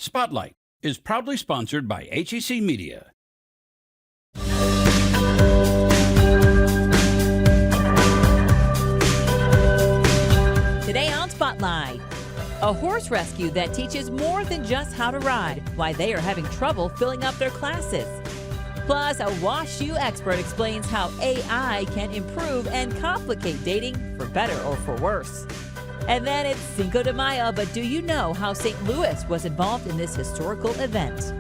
Spotlight is proudly sponsored by HEC Media. Today on Spotlight, a horse rescue that teaches more than just how to ride, why they are having trouble filling up their classes. Plus, a wash shoe expert explains how AI can improve and complicate dating for better or for worse. And then it's Cinco de Mayo, but do you know how St. Louis was involved in this historical event?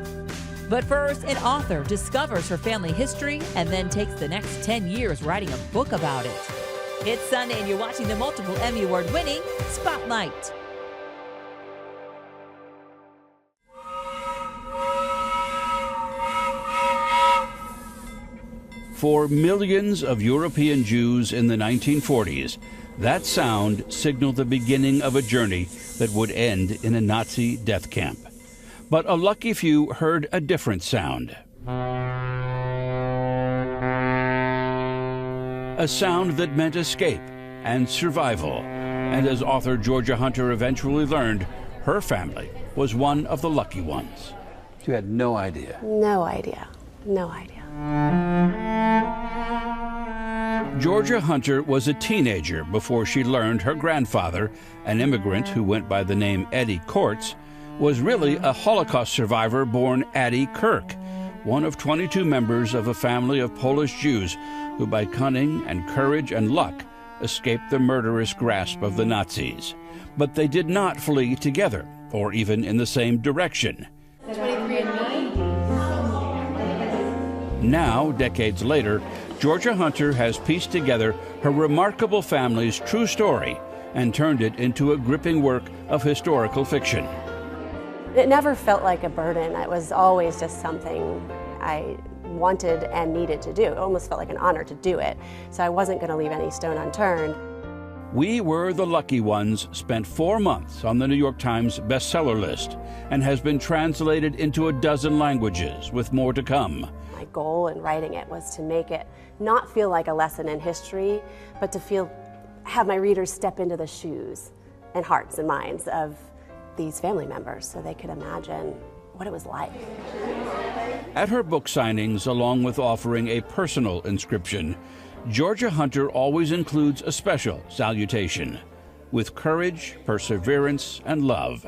But first, an author discovers her family history and then takes the next 10 years writing a book about it. It's Sunday and you're watching the multiple Emmy Award-winning Spotlight. For millions of European Jews in the 1940s, that sound signaled the beginning of a journey that would end in a Nazi death camp. But a lucky few heard a different sound. A sound that meant escape and survival. And as author Georgia Hunter eventually learned, her family was one of the lucky ones. You had no idea? No idea. No idea. Georgia Hunter was a teenager before she learned her grandfather, an immigrant who went by the name Eddie Kortz, was really a Holocaust survivor born Addie Kirk, one of 22 members of a family of Polish Jews who by cunning and courage and luck escaped the murderous grasp of the Nazis. But they did not flee together, or even in the same direction. Now, decades later, Georgia Hunter has pieced together her remarkable family's true story and turned it into a gripping work of historical fiction. It never felt like a burden. It was always just something I wanted and needed to do. It almost felt like an honor to do it. So I wasn't going to leave any stone unturned. We Were the Lucky Ones spent 4 months on the New York Times bestseller list and has been translated into a dozen languages, with more to come. My goal in writing it was to make it not feel like a lesson in history, but to have my readers step into the shoes and hearts and minds of these family members so they could imagine what it was like. At her book signings, along with offering a personal inscription, Georgia Hunter always includes a special salutation with courage, perseverance, and love.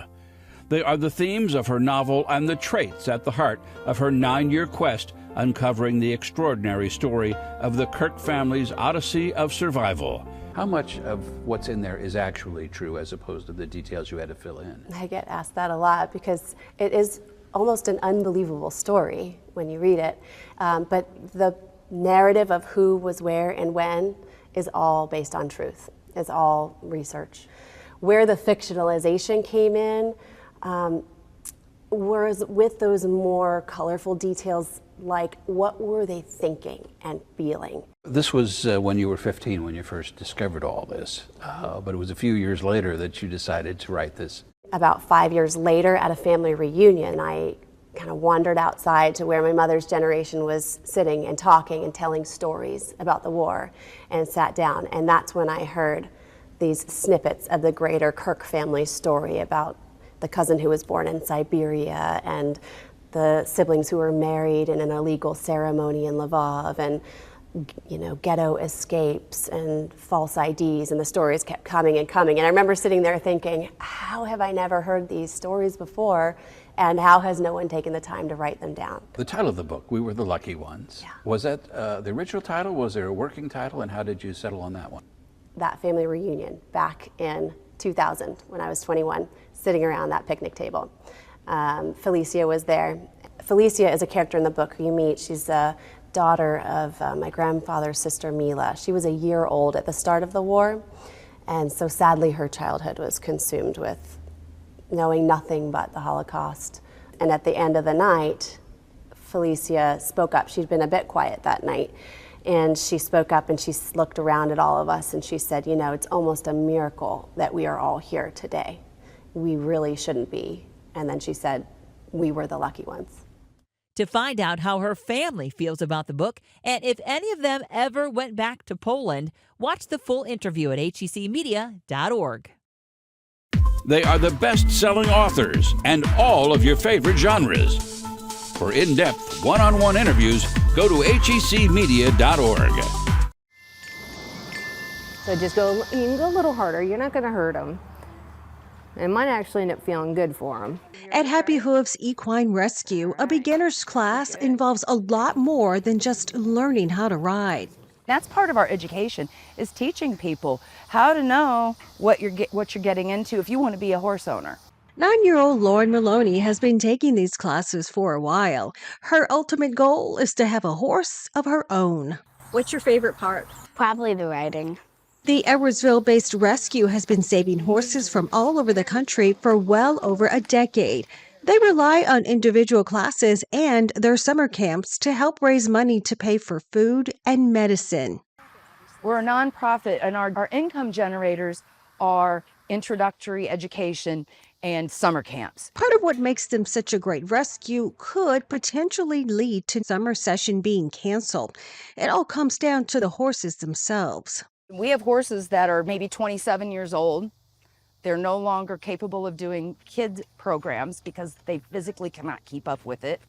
They are the themes of her novel and the traits at the heart of her 9-year quest uncovering the extraordinary story of the Kirk family's odyssey of survival. How much of what's in there is actually true as opposed to the details you had to fill in? I get asked that a lot because it is almost an unbelievable story when you read it. But the narrative of who was where and when is all based on truth. It's all research. Where the fictionalization came in was with those more colorful details, like what were they thinking and feeling. This was when you were 15 when you first discovered all this, but it was a few years later that you decided to write this. About 5 years later at a family reunion, I kind of wandered outside to where my mother's generation was sitting and talking and telling stories about the war, and sat down, and that's when I heard these snippets of the greater Kirk family story about the cousin who was born in Siberia and the siblings who were married in an illegal ceremony in Lvov, and ghetto escapes and false IDs, and the stories kept coming and coming. And I remember sitting there thinking, how have I never heard these stories before, and how has no one taken the time to write them down? The title of the book, We Were the Lucky Ones. Yeah. Was that the original title? Was there a working title, and how did you settle on that one? That family reunion back in 2000 when I was 21, sitting around that picnic table. Felicia was there. Felicia is a character in the book who you meet. She's a daughter of my grandfather's sister, Mila. She was a year old at the start of the war, and so sadly her childhood was consumed with knowing nothing but the Holocaust. And at the end of the night, Felicia spoke up. She'd been a bit quiet that night, and she spoke up and she looked around at all of us and she said, it's almost a miracle that we are all here today. We really shouldn't be. And then she said, we were the lucky ones. To find out how her family feels about the book and if any of them ever went back to Poland, watch the full interview at hecmedia.org. They are the best-selling authors and all of your favorite genres. For in-depth, one-on-one interviews, go to hecmedia.org. So just go, you can go a little harder. You're not going to hurt them. It might actually end up feeling good for them. At Happy Hoof's Equine Rescue, a beginner's class involves a lot more than just learning how to ride. That's part of our education, is teaching people how to know what you're getting into if you want to be a horse owner. 9-year-old Lauren Maloney has been taking these classes for a while. Her ultimate goal is to have a horse of her own. What's your favorite part? Probably the riding. The Edwardsville-based rescue has been saving horses from all over the country for well over a decade. They rely on individual classes and their summer camps to help raise money to pay for food and medicine. We're a nonprofit, and our income generators are introductory education and summer camps. Part of what makes them such a great rescue could potentially lead to summer session being canceled. It all comes down to the horses themselves. We have horses that are maybe 27 years old. They're no longer capable of doing kids programs because they physically cannot keep up with it.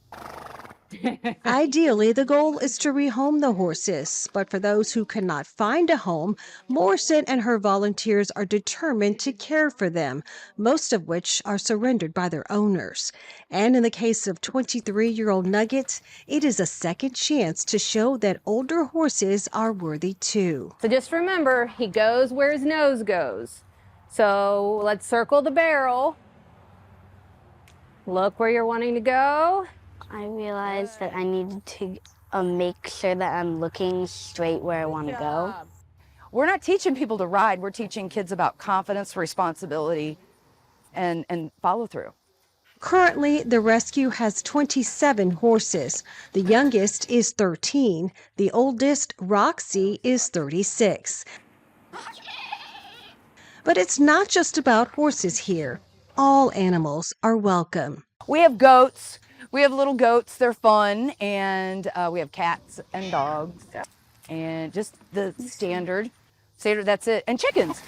Ideally, the goal is to rehome the horses, but for those who cannot find a home, Morrison and her volunteers are determined to care for them, most of which are surrendered by their owners. And in the case of 23-year-old Nugget, it is a second chance to show that older horses are worthy too. So just remember, he goes where his nose goes. So let's circle the barrel. Look where you're wanting to go. I realized that I needed to make sure that I'm looking straight where I want to go. We're not teaching people to ride. We're teaching kids about confidence, responsibility, and follow through. Currently, the rescue has 27 horses. The youngest is 13. The oldest, Roxy, is 36. But it's not just about horses here. All animals are welcome. We have goats. We have little goats. They're fun. And we have cats and dogs. And just the standard, that's it. And chickens.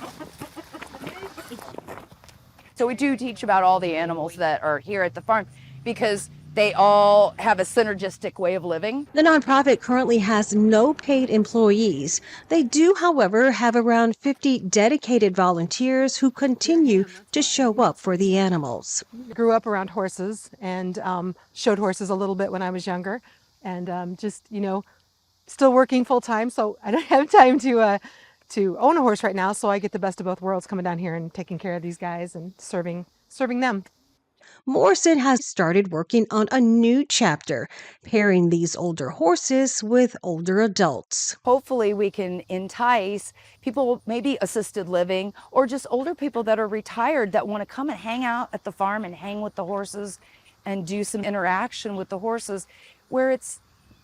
So we do teach about all the animals that are here at the farm because they all have a synergistic way of living. The nonprofit currently has no paid employees. They do, however, have around 50 dedicated volunteers who continue to show up for the animals. I grew up around horses and showed horses a little bit when I was younger, and still working full time, so I don't have time to own a horse right now, so I get the best of both worlds coming down here and taking care of these guys and serving them. Morrison has started working on a new chapter, pairing these older horses with older adults. Hopefully we can entice people, maybe assisted living, or just older people that are retired that want to come and hang out at the farm and hang with the horses and do some interaction with the horses where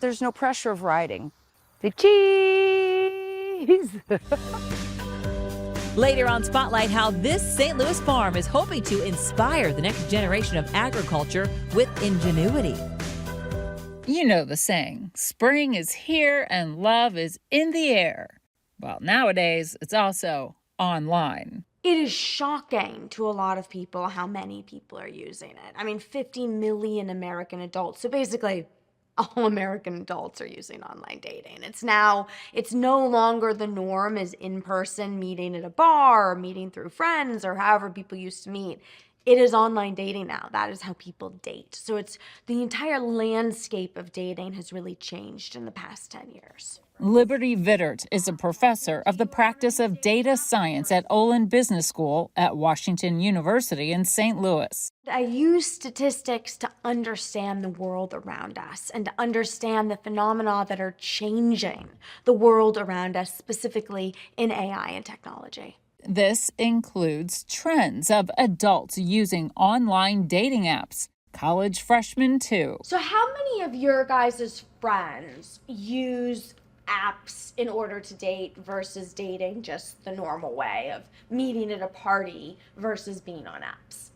there's no pressure of riding. The cheese! Later on Spotlight, how this St. Louis farm is hoping to inspire the next generation of agriculture with ingenuity. You know the saying, spring is here and love is in the air. Well, nowadays, it's also online. It is shocking to a lot of people how many people are using it. I mean, 50 million American adults. So basically, all American adults are using online dating. It's no longer the norm as in-person meeting at a bar or meeting through friends or however people used to meet. It is online dating now. That is how people date. So it's the entire landscape of dating has really changed in the past 10 years. Liberty Vittert is a professor of the practice of data science at Olin Business School at Washington University in St. Louis. I use statistics to understand the world around us and to understand the phenomena that are changing the world around us, specifically in AI and technology. This includes trends of adults using online dating apps, college freshmen too. So how many of your guys' friends use apps in order to date versus dating just the normal way of meeting at a party versus being on apps?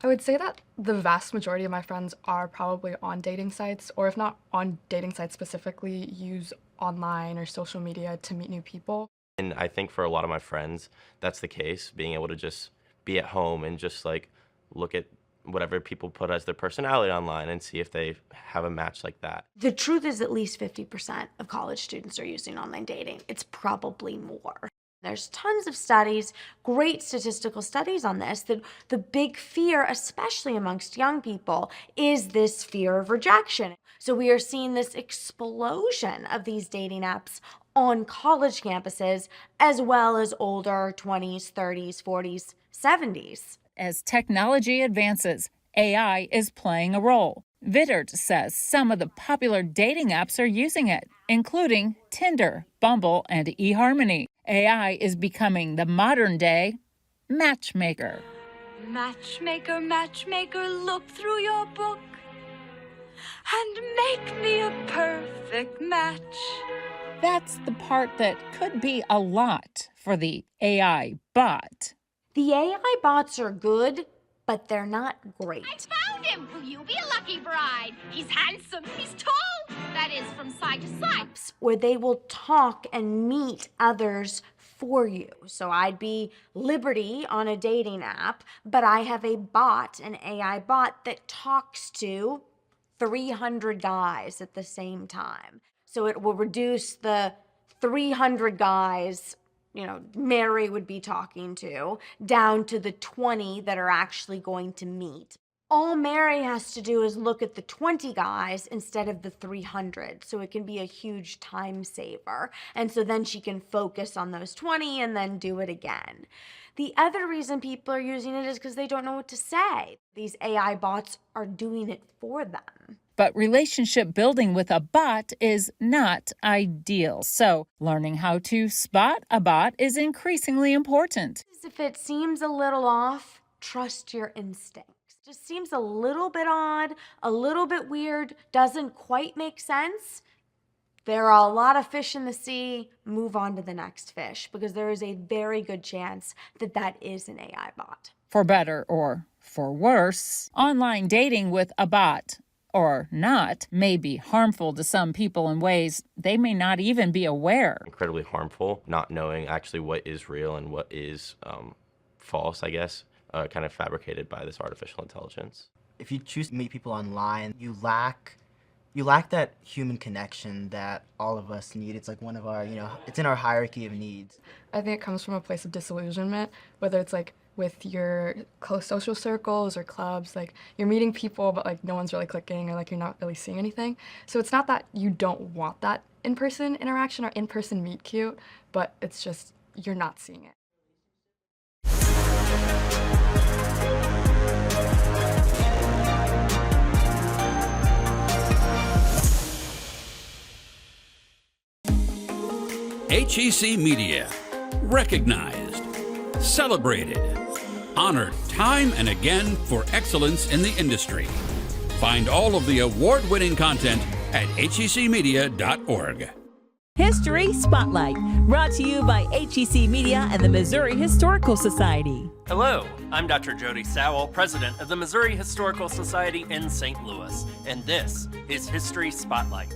I would say that the vast majority of my friends are probably on dating sites, or if not on dating sites specifically, use online or social media to meet new people. And I think for a lot of my friends, that's the case, being able to just be at home and just like look at whatever people put as their personality online and see if they have a match like that. The truth is at least 50% of college students are using online dating. It's probably more. There's tons of studies, great statistical studies on this, that the big fear, especially amongst young people, is this fear of rejection. So we are seeing this explosion of these dating apps on college campuses, as well as older 20s, 30s, 40s, 70s. As technology advances, AI is playing a role. Vittert says some of the popular dating apps are using it, including Tinder, Bumble, and eHarmony. AI is becoming the modern-day matchmaker. Matchmaker, matchmaker, look through your book and make me a perfect match. That's the part that could be a lot for the AI bot. The AI bots are good, but they're not great. I found him! Will you be a lucky bride? He's handsome, he's tall, that is, from side to side. Where they will talk and meet others for you. So I'd be Liberty on a dating app, but I have a bot, an AI bot, that talks to 300 guys at the same time. So it will reduce the 300 guys Mary would be talking to, down to the 20 that are actually going to meet. All Mary has to do is look at the 20 guys instead of the 300, so it can be a huge time saver. And so then she can focus on those 20 and then do it again. The other reason people are using it is because they don't know what to say. These AI bots are doing it for them. But relationship building with a bot is not ideal. So learning how to spot a bot is increasingly important. If it seems a little off, trust your instincts. Just seems a little bit odd, a little bit weird, doesn't quite make sense. There are a lot of fish in the sea, move on to the next fish, because there is a very good chance that that is an AI bot. For better or for worse, online dating with a bot or not may be harmful to some people in ways they may not even be aware. Incredibly harmful, not knowing actually what is real and what is false, I guess, kind of fabricated by this artificial intelligence. If you choose to meet people online, you lack that human connection that all of us need. It's like one of our, it's in our hierarchy of needs. I think it comes from a place of disillusionment, whether it's like with your close social circles or clubs, like you're meeting people, but like no one's really clicking or like you're not really seeing anything. So it's not that you don't want that in-person interaction or in-person meet cute, but it's just you're not seeing it. HEC Media. Recognized, celebrated, honored time and again for excellence in the industry. Find all of the award-winning content at hecmedia.org. History Spotlight, brought to you by HEC Media and the Missouri Historical Society. Hello, I'm Dr. Jody Sowell, president of the Missouri Historical Society in St. Louis, and this is History Spotlight.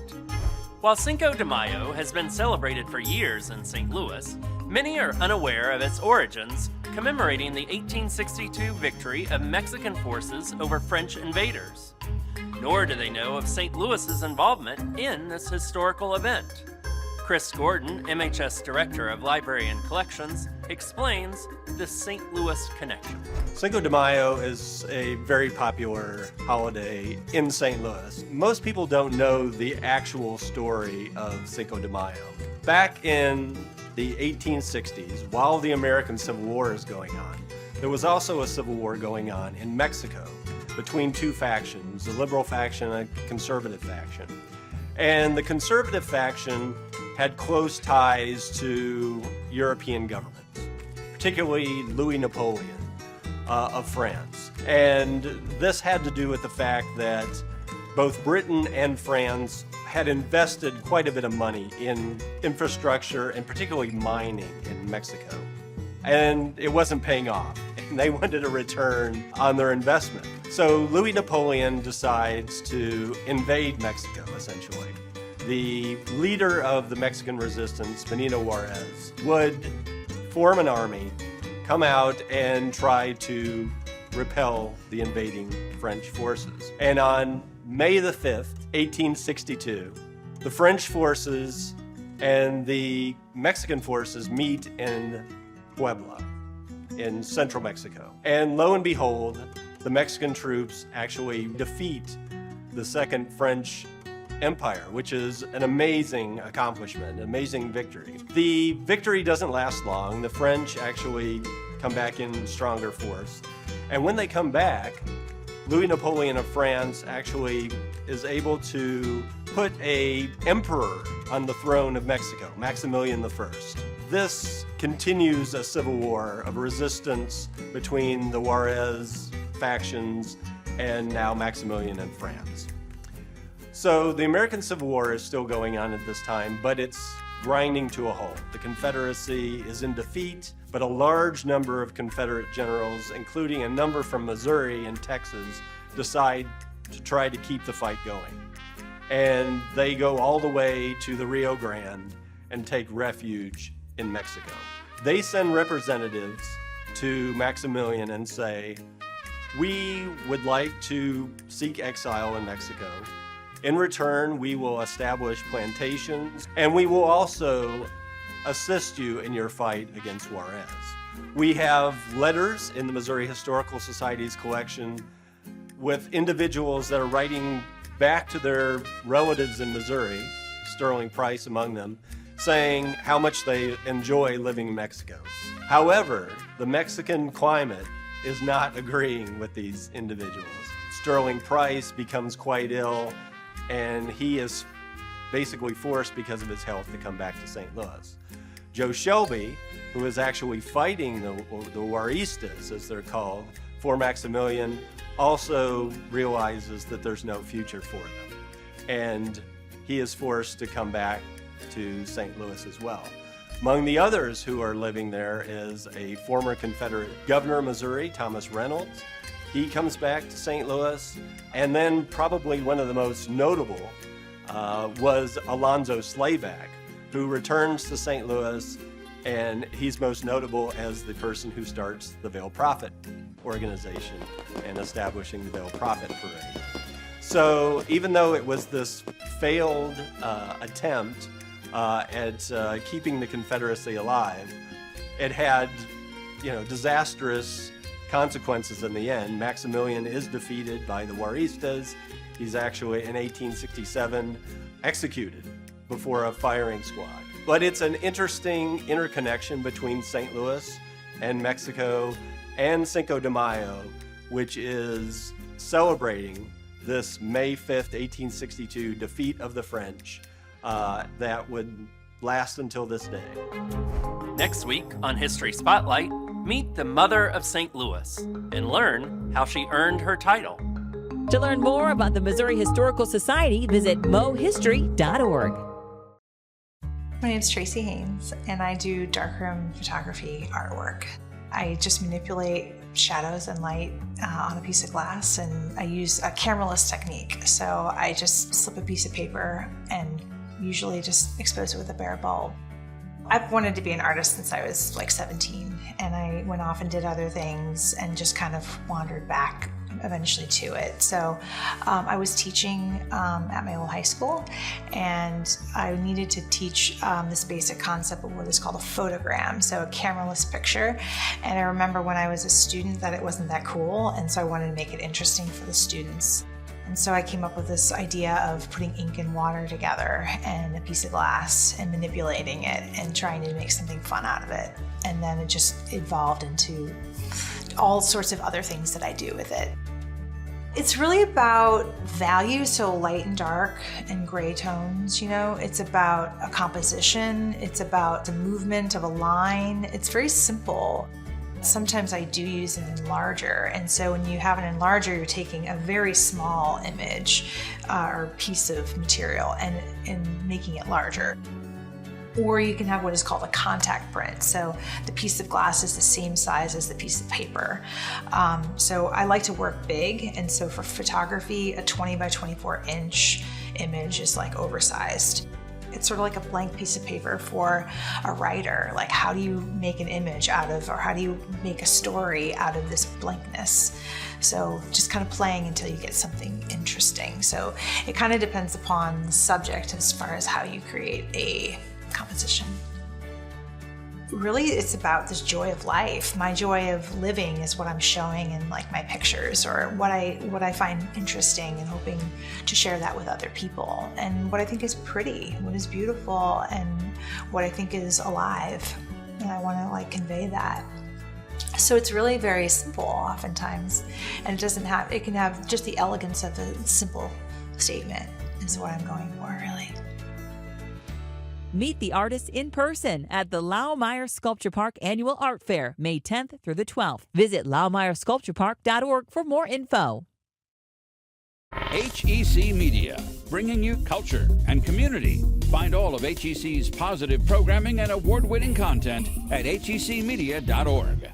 While Cinco de Mayo has been celebrated for years in St. Louis, many are unaware of its origins, commemorating the 1862 victory of Mexican forces over French invaders. Nor do they know of St. Louis's involvement in this historical event. Chris Gordon, MHS Director of Library and Collections, explains the St. Louis connection. Cinco de Mayo is a very popular holiday in St. Louis. Most people don't know the actual story of Cinco de Mayo. Back in the 1860s, while the American Civil War is going on, there was also a civil war going on in Mexico between two factions, a liberal faction and a conservative faction. And the conservative faction had close ties to European governments, particularly Louis Napoleon of France. And this had to do with the fact that both Britain and France had invested quite a bit of money in infrastructure and particularly mining in Mexico. And it wasn't paying off, and they wanted a return on their investment. So Louis Napoleon decides to invade Mexico, essentially. The leader of the Mexican resistance, Benito Juarez, would form an army, come out and try to repel the invading French forces. And on May the 5th, 1862, the French forces and the Mexican forces meet in Puebla in central Mexico. And lo and behold, the Mexican troops actually defeat the Second French Empire, which is an amazing accomplishment, an amazing victory. The victory doesn't last long. The French actually come back in stronger force. And when they come back, Louis Napoleon of France actually is able to put an emperor on the throne of Mexico, Maximilian I. This continues a civil war of resistance between the Juarez factions and now Maximilian and France. So the American Civil War is still going on at this time, but it's grinding to a halt. The Confederacy is in defeat, but a large number of Confederate generals, including a number from Missouri and Texas, decide to try to keep the fight going. And they go all the way to the Rio Grande and take refuge in Mexico. They send representatives to Maximilian and say, "We would like to seek exile in Mexico. In return, we will establish plantations, and we will also assist you in your fight against Juarez." We have letters in the Missouri Historical Society's collection with individuals that are writing back to their relatives in Missouri, Sterling Price among them, saying how much they enjoy living in Mexico. However, the Mexican climate is not agreeing with these individuals. Sterling Price becomes quite ill, and he is basically forced because of his health to come back to St. Louis. Joe Shelby, who is actually fighting the Juaristas, as they're called, for Maximilian, also realizes that there's no future for them. And he is forced to come back to St. Louis as well. Among the others who are living there is a former Confederate governor of Missouri, Thomas Reynolds. He comes back to St. Louis, and then probably one of the most notable was Alonzo Slayback, who returns to St. Louis, and he's most notable as the person who starts the Veil Prophet organization and establishing the Veil Prophet Parade. So even though it was this failed attempt at keeping the Confederacy alive, it had, disastrous consequences in the end. Maximilian is defeated by the Juaristas. He's actually, in 1867, executed before a firing squad. But it's an interesting interconnection between St. Louis and Mexico and Cinco de Mayo, which is celebrating this May 5th, 1862 defeat of the French that would last until this day. Next week on History Spotlight, meet the mother of St. Louis and learn how she earned her title. To learn more about the Missouri Historical Society, visit mohistory.org. My name is Tracy Haynes, and I do darkroom photography artwork. I just manipulate shadows and light on a piece of glass, and I use a cameraless technique. So I just slip a piece of paper and usually just expose it with a bare bulb. I've wanted to be an artist since I was like 17, and I went off and did other things and just kind of wandered back eventually to it. So I was teaching at my old high school, and I needed to teach this basic concept of what is called a photogram, so a cameraless picture. And I remember when I was a student that it wasn't that cool, and so I wanted to make it interesting for the students. And so I came up with this idea of putting ink and water together and a piece of glass and manipulating it and trying to make something fun out of it. And then it just evolved into all sorts of other things that I do with it. It's really about value, so light and dark and gray tones, It's about a composition, it's about the movement of a line. It's very simple. Sometimes I do use an enlarger, and so when you have an enlarger, you're taking a very small image or piece of material and making it larger. Or you can have what is called a contact print. So the piece of glass is the same size as the piece of paper. So I like to work big, and so for photography, a 20 by 24 inch image is like oversized. It's sort of like a blank piece of paper for a writer. Like, how do you make an image out of, or how do you make a story out of this blankness? So just kind of playing until you get something interesting. So it kind of depends upon the subject as far as how you create a composition. Really, it's about this joy of life. My joy of living is what I'm showing in like my pictures, or what I find interesting, and hoping to share that with other people. And what I think is pretty, what is beautiful, and what I think is alive. And I want to like convey that. So it's really very simple oftentimes, and it can have just the elegance of a simple statement is what I'm going for, really. Meet the artists in person at the Laumeier Sculpture Park Annual Art Fair, May 10th through the 12th. Visit laumeiersculpturepark.org for more info. HEC Media, bringing you culture and community. Find all of HEC's positive programming and award-winning content at hecmedia.org.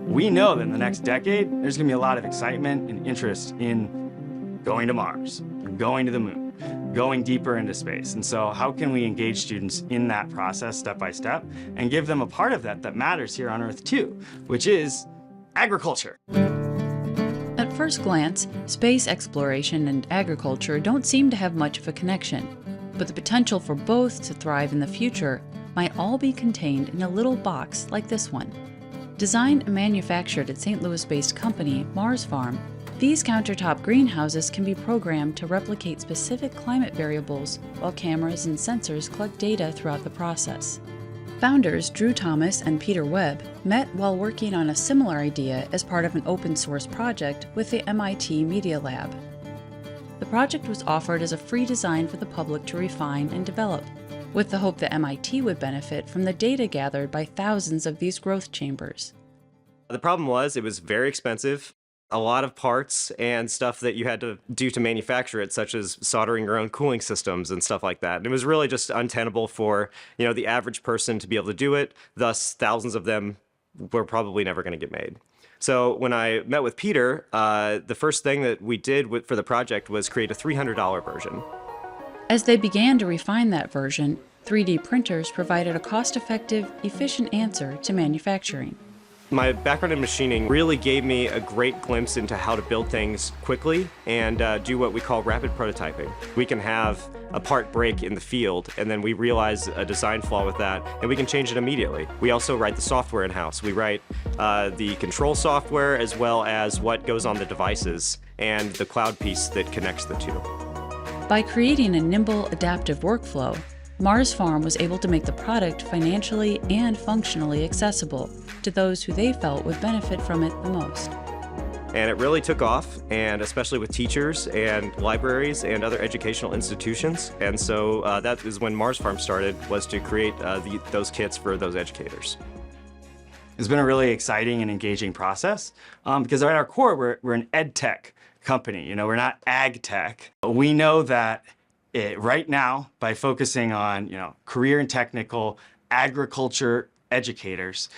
We know that in the next decade, there's going to be a lot of excitement and interest in going to Mars, going to the moon, going deeper into space. And so how can we engage students in that process step by step and give them a part of that matters here on Earth too, which is agriculture. At first glance, space exploration and agriculture don't seem to have much of a connection, but the potential for both to thrive in the future might all be contained in a little box like this one. Designed and manufactured at St. Louis-based company Mars Farm, these countertop greenhouses can be programmed to replicate specific climate variables while cameras and sensors collect data throughout the process. Founders Drew Thomas and Peter Webb met while working on a similar idea as part of an open-source project with the MIT Media Lab. The project was offered as a free design for the public to refine and develop, with the hope that MIT would benefit from the data gathered by thousands of these growth chambers. The problem was it was very expensive, a lot of parts and stuff that you had to do to manufacture it, such as soldering your own cooling systems and stuff like that. And it was really just untenable for, the average person to be able to do it, thus thousands of them were probably never going to get made. So when I met with Peter, the first thing that we did for the project was create a $300 version. As they began to refine that version, 3D printers provided a cost-effective, efficient answer to manufacturing. My background in machining really gave me a great glimpse into how to build things quickly and do what we call rapid prototyping. We can have a part break in the field, and then we realize a design flaw with that, and we can change it immediately. We also write the software in-house. We write the control software as well as what goes on the devices and the cloud piece that connects the two. By creating a nimble, adaptive workflow, Mars Farm was able to make the product financially and functionally accessible to those who they felt would benefit from it the most. And it really took off, and especially with teachers and libraries and other educational institutions. And so that is when Mars Farm started, was to create those kits for those educators. It's been a really exciting and engaging process because at our core, we're an ed tech company. We're not ag tech. We know that right now, by focusing on career and technical agriculture educators,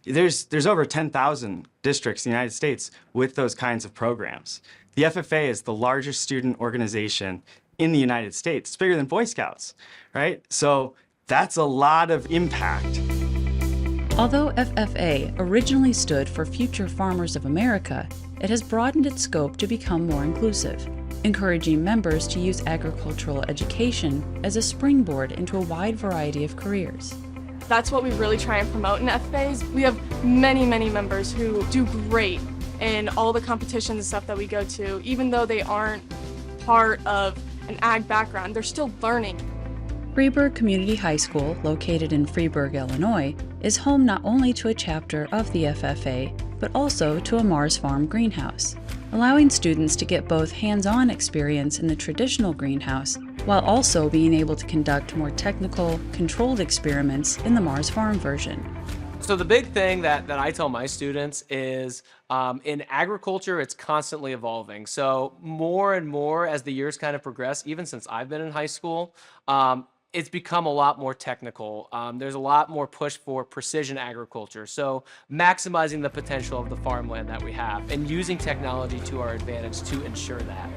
there's over 10,000 districts in the United States with those kinds of programs. The FFA is the largest student organization in the United States. It's bigger than Boy Scouts, right? So that's a lot of impact. Although FFA originally stood for Future Farmers of America, it has broadened its scope to become more inclusive, encouraging members to use agricultural education as a springboard into a wide variety of careers. That's what we really try and promote in FFAs. We have many members who do great in all the competitions and stuff that we go to. Even though they aren't part of an ag background, they're still learning. Freeburg Community High School, located in Freeburg, Illinois, is home not only to a chapter of the FFA, but also to a Mars Farm greenhouse, allowing students to get both hands-on experience in the traditional greenhouse while also being able to conduct more technical, controlled experiments in the Mars Farm version. So the big thing that I tell my students is in agriculture, it's constantly evolving. So more and more as the years kind of progress, even since I've been in high school, it's become a lot more technical. There's a lot more push for precision agriculture. So maximizing the potential of the farmland that we have and using technology to our advantage to ensure that.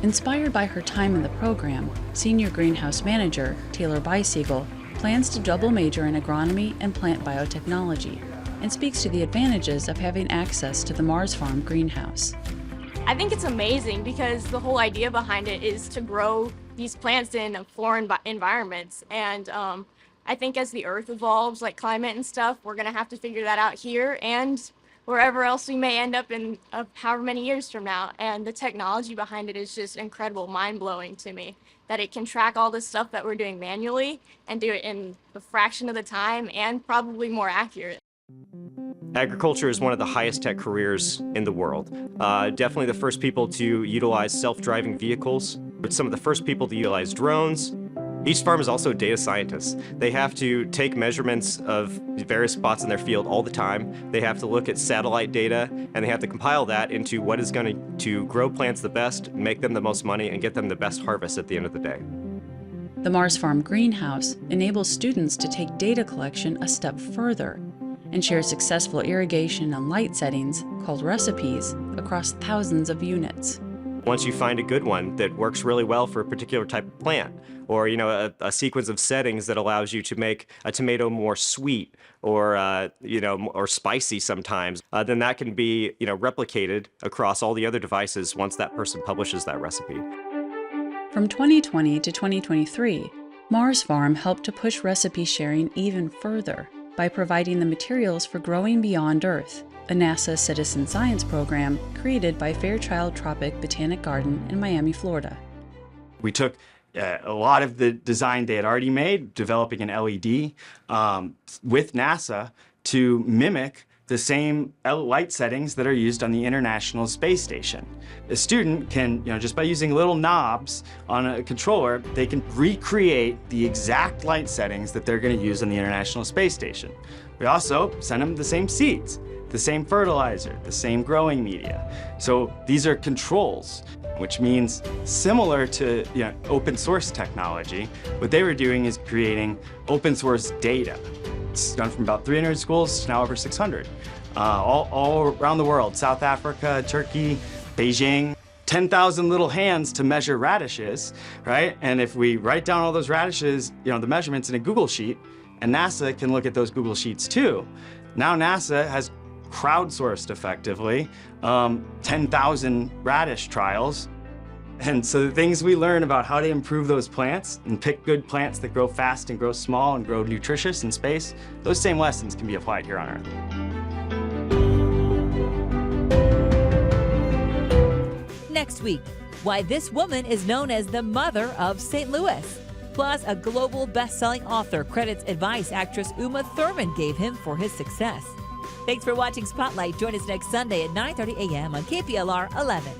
Inspired by her time in the program, Senior Greenhouse Manager Taylor Beisiegel plans to double major in agronomy and plant biotechnology and speaks to the advantages of having access to the Mars Farm greenhouse. I think it's amazing because the whole idea behind it is to grow these plants in foreign environments. And I think as the earth evolves, like climate and stuff, we're gonna have to figure that out here and wherever else we may end up in however many years from now. And the technology behind it is just incredible, mind-blowing to me, that it can track all this stuff that we're doing manually and do it in a fraction of the time and probably more accurate. Agriculture is one of the highest tech careers in the world. Definitely the first people to utilize self-driving vehicles, but some of the first people to utilize drones. Each farm is also data scientists. They have to take measurements of various spots in their field all the time. They have to look at satellite data, and they have to compile that into what is going to grow plants the best, make them the most money, and get them the best harvest at the end of the day. The Mars Farm greenhouse enables students to take data collection a step further and share successful irrigation and light settings, called recipes, across thousands of units. Once you find a good one that works really well for a particular type of plant, or a sequence of settings that allows you to make a tomato more sweet or or spicy sometimes, then that can be replicated across all the other devices once that person publishes that recipe. From 2020 to 2023, Mars Farm helped to push recipe sharing even further by providing the materials for Growing Beyond Earth, a NASA citizen science program created by Fairchild Tropic Botanic Garden in Miami, Florida. We took a lot of the design they had already made, developing an LED with NASA to mimic the same light settings that are used on the International Space Station. A student can, just by using little knobs on a controller, they can recreate the exact light settings that they're going to use on the International Space Station. We also send them the same seeds, the same fertilizer, the same growing media. So these are controls, which means similar to open source technology, what they were doing is creating open source data. It's gone from about 300 schools to now over 600, all around the world, South Africa, Turkey, Beijing. 10,000 little hands to measure radishes, right? And if we write down all those radishes, the measurements in a Google Sheet, and NASA can look at those Google Sheets too. Now NASA has crowdsourced effectively 10,000 radish trials. And so the things we learn about how to improve those plants and pick good plants that grow fast and grow small and grow nutritious in space, those same lessons can be applied here on Earth. Next week, why this woman is known as the mother of St. Louis. Plus, a global best-selling author credits advice actress Uma Thurman gave him for his success. Thanks for watching Spotlight. Join us next Sunday at 9:30 a.m. on KPLR 11.